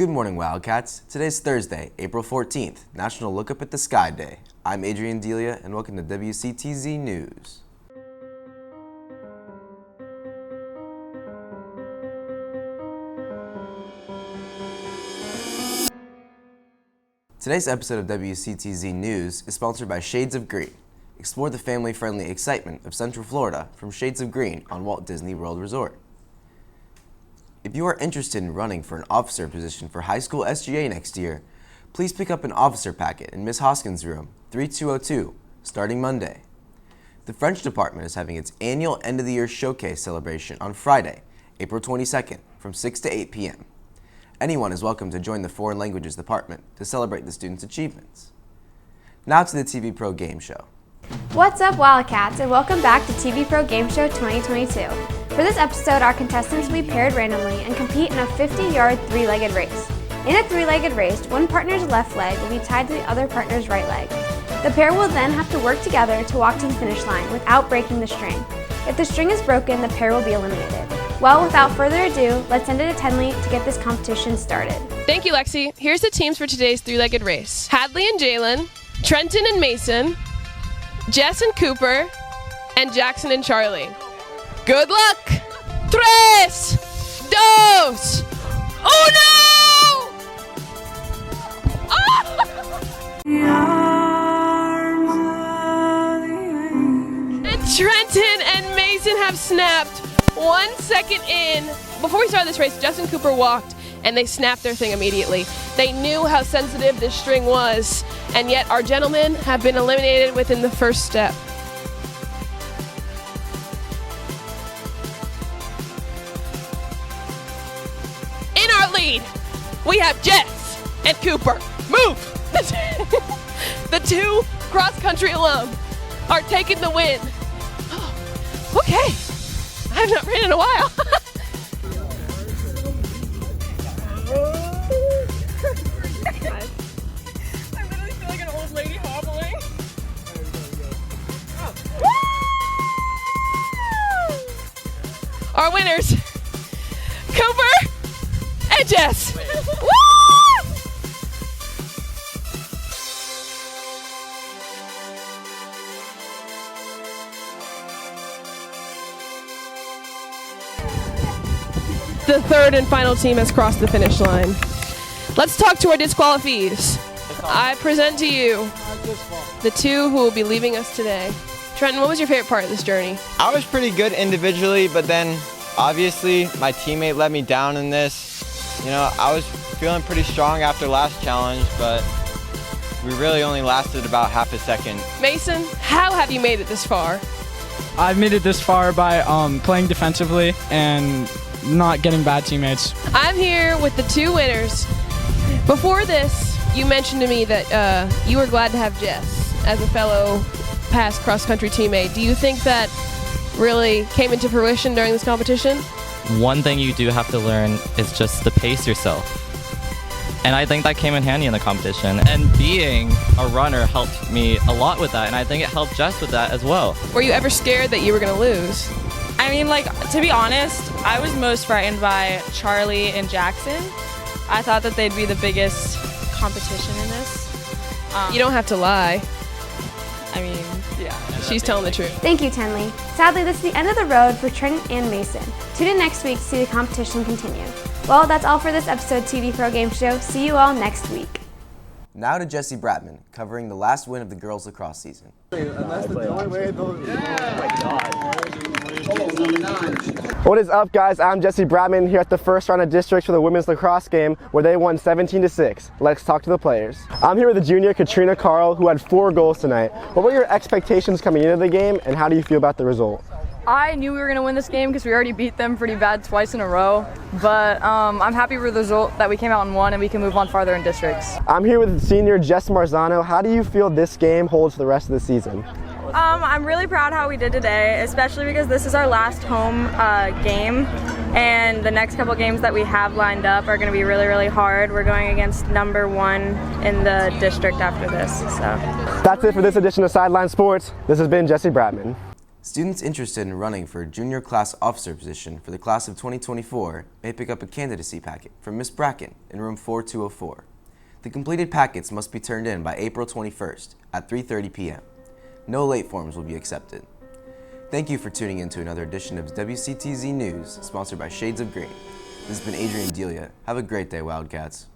Good morning, Wildcats. Today's Thursday, April 14th, National Look Up at the Sky Day. I'm Adrian Delia, and welcome to WCTZ News. Today's episode of WCTZ News is sponsored by Shades of Green. Explore the family-friendly excitement of Central Florida from Shades of Green on Walt Disney World Resort. If you are interested in running for an officer position for high school SGA next year, please pick up an officer packet in Ms. Hoskins' room, 3202, starting Monday. The French department is having its annual end-of-the-year showcase celebration on Friday, April 22nd, from 6 to 8 p.m. Anyone is welcome to join the Foreign Languages department to celebrate the students' achievements. Now to the TV Pro Game Show. What's up, Wildcats, and welcome back to TV Pro Game Show 2022. For this episode, our contestants will be paired randomly and compete in a 50-yard three-legged race. In a three-legged race, one partner's left leg will be tied to the other partner's right leg. The pair will then have to work together to walk to the finish line without breaking the string. If the string is broken, the pair will be eliminated. Well, without further ado, let's send it to Tenley to get this competition started. Thank you, Lexi. Here's the teams for today's three-legged race. Hadley and Jalen, Trenton and Mason, Jess and Cooper, and Jackson and Charlie. Good luck! 3, 2, 1! And Trenton and Mason have snapped 1 second in. Before we started this race, Jess and Cooper walked and they snapped their thing immediately. They knew how sensitive this string was, and yet our gentlemen have been eliminated within the first step. In our lead, we have Jess and Cooper. Move! The two cross-country alum are taking the win. Oh, okay. I have not ran in a while. I literally feel like an old lady hobbling. Our winners, Cooper and Jess. Woo! The third and final team has crossed the finish line. Let's talk to our disqualifies. I present to you the two who will be leaving us today. Trenton, what was your favorite part of this journey? I was pretty good individually, but then obviously my teammate let me down in this. You know, I was feeling pretty strong after last challenge, but we really only lasted about half a second. Mason, how have you made it this far? I've made it this far by playing defensively and not getting bad teammates. I'm here with the two winners. Before this, you mentioned to me that you were glad to have Jess as a fellow past cross-country teammate. Do you think that really came into fruition during this competition? One thing you do have to learn is just to pace yourself. And I think that came in handy in the competition. And being a runner helped me a lot with that, and I think it helped Jess with that as well. Were you ever scared that you were going to lose? I mean, to be honest, I was most frightened by Charlie and Jackson. I thought that they'd be the biggest competition in this. You don't have to lie. I mean, yeah. She's telling the truth. Thank you, Tenley. Sadly, this is the end of the road for Trenton and Mason. Tune in next week to see the competition continue. Well, that's all for this episode of TV Pro Game Show. See you all next week. Now to Jesse Bratman, covering the last win of the girls' lacrosse season. What is up, guys? I'm Jesse Bratman here at the first round of districts for the women's lacrosse game where they won 17-6. Let's talk to the players. I'm here with the junior Katrina Carl, who had 4 goals tonight. What were your expectations coming into the game, and how do you feel about the result? I knew we were going to win this game because we already beat them pretty bad twice in a row. But I'm happy with the result that we came out and won, and we can move on farther in districts. I'm here with senior Jess Marzano. How do you feel this game holds for the rest of the season? I'm really proud how we did today, especially because this is our last home game, and the next couple games that we have lined up are going to be really, really hard. We're going against number 1 in the district after this. So that's it for this edition of Sideline Sports. This has been Jesse Bratman. Students interested in running for a junior class officer position for the class of 2024 may pick up a candidacy packet from Ms. Bracken in room 4204. The completed packets must be turned in by April 21st at 3:30 p.m. No late forms will be accepted. Thank you for tuning in to another edition of WCTZ News, sponsored by Shades of Green. This has been Adrian Delia. Have a great day, Wildcats.